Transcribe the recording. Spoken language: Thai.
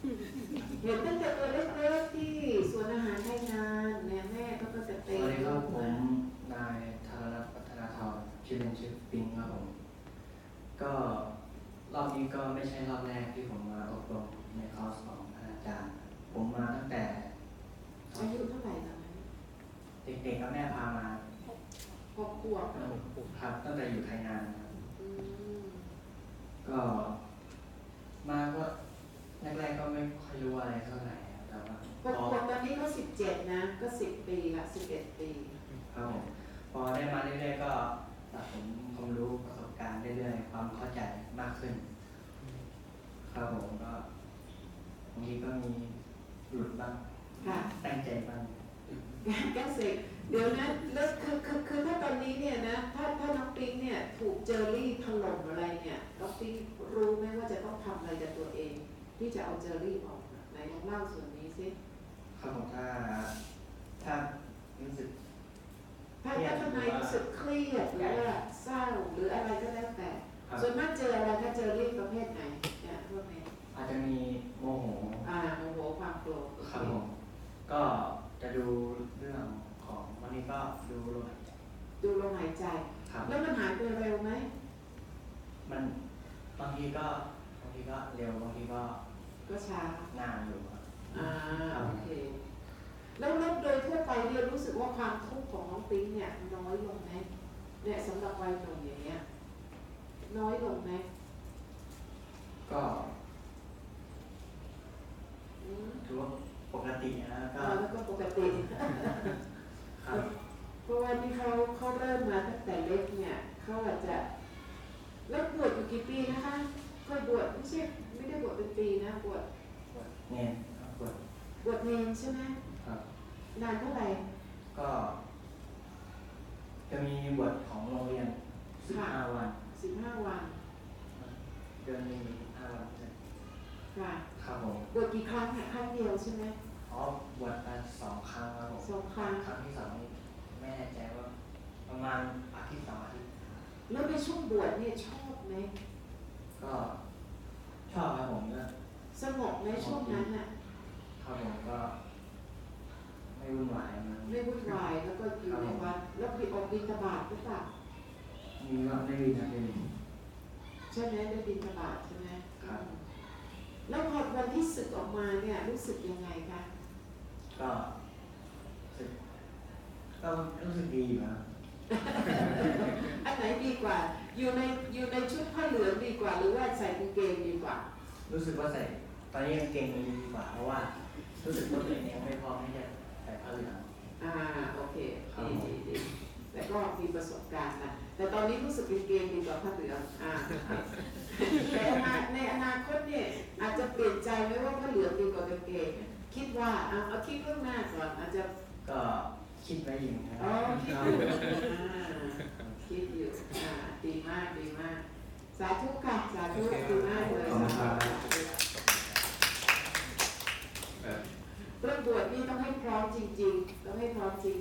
เห็นตั้งแต่ตัวเล็กๆที่สวนอาหารไทยนานเนี่ยแม่ก็จะเตะ สวัสดีครับผมนายธารณัฐพัฒนาธรชื่อเล่นชื่อปิงครับผมก็รอบนี้ก็ไม่ใช่รอบแรกที่ผมมาอบรมในคอร์สของอาจารย์ผมมาตั้งแต่ อายุเท่าไหร่ตอนนั้น เด็กๆกับแม่พามา6 ขวบ ครับตั้งแต่อยู่ไทยนานครับ อืม ก็มาก็แรกๆก็ไม่ค่อยรู้อะไรเท่าไหร่แต่ว่า 6 ขวบตอนนี้ก็17นะก็10 ปีละ11 ปี ครับผมพอได้มาเรื่อยๆก็สะสมความรู้ประสบการณ์เรื่อยๆความเข้าใจมากขึ้นครับผมก็บางทีก็มีหลุดบ้าง ค่ะ ตั้งใจบ้าง แก้เสกเดี๋ยวนะแล้วคือถ้าตอนนี้เนี่ยนะถ้าน้องปิ๊งเนี่ยถูกเจอรี่ถล่มอะไรเนี่ยน้องปิ๊งรู้ไหมว่าจะต้องทำอะไรกับตัวเองที่จะเอาเจอรี่ออกไหนลองเล่าส่วนนี้สิ ครับผมถ้ารู้สึก ถ้าทำไมรู้สึกเครียดหรือว่าเศร้าหรืออะไรก็แล้วแต่ ครับ ส่วนมากเจออะไรถ้าเจอรี่ประเภทไหนเนี่ยพวกนี้ อาจจะมีโมโห โมโหความโกรธ ครับผมก็จะดูเรื่องของวันนี้ก็ดูลมหายใจ ดูลมหายใจ ครับ แล้วมันหายไปเร็วไหม มันบางทีก็เร็วบางทีก็ ก็ช้าน านอยู่ครับ โอเคแล้วโดยทั่วไปเนี่ยรู้สึกว่าความทุกข์ของน้องปิ๊งเนี่ยน้อยลงไหมเนี่ยสำหรับวัยหนุ่มอย่างเงี้ยน้อยลงไหม ก็ อืม ถือว่าปกตินะก็ แล้วก็ปกติ ครับ เพราะว่าที่เขาเริ่มมาตั้งแต่เล็กเนี่ยเขาอาจจะแล้วบวชอยู่กี่ปีนะคะเคยบวชไม่ได้บวชเป็นปีนะบวช เน้นครับกด บวชเนรใช่ไหม ครับ นานเท่าไหร่ ก็จะมีบทของโรงเรียน15 วัน 15 วัน เดือนหนึงมี15 วัน ค่ะ ครับผม บวชกี่ครั้งเนี่ยครั้งเดียวใช่ไหม อ๋อบวชมา2 ครั้งครับผม 2 ครั้ง ครั้งที่2นี่ไม่แน่ใจว่าประมาณอาทิตย์2 อาทิตย์ แล้วในช่วงบวชเนี่ยชอบไหม ก็ชอบครับผมก็ สงบไหมช่วงนั้นน่ะ ครับผมก็ไม่วุ่นวายมัน ไม่วุ่นวายแล้วก็อยู่ในวัดแล้วบิณฑบาตหรือเปล่า มีว่าไม่มีนะไม่มี ใช่ไหมได้บิณฑบาตใช่ไหม ครับ แล้วพอวันที่สึกออกมาเนี่ยรู้สึกยังไงคะ ก็รู้สึกก็รู้สึกดีอยู่นะ อันไหนดีกว่าอยู่ในชุดผ้าเหลืองดีกว่า หรือว่าใส่กางเกงดีกว่า รู้สึกว่าใส่ตอนนี้กางเกงมันดีกว่าเพราะว่ารู้สึกว่าตัวเองยังไม่พร้อมที่จะใส่ผ้าเหลือง โอเคดีแล้วก็มีประสบการณ์นะแต่ตอนนี้รู้สึกกางเกงดีกว่าผ้าเหลืองแต่ในอนาคตเนี่ยอาจจะเปลี่ยนใจไหมว่าผ้าเหลืองดีกว่ากางเกงคิดว่าเอาคิดเรื่องหน้าก่อนอาจจะ ก็คิดไว้อยู่นะค อ๋ รั อบ คิดอยู่ดีมากสาธุค่ะสาธุดีมากเลย ขอบคุณครับ เรื่องบวชนี่ต้องให้พร้อมจริงๆต้องให้พร้อมจริง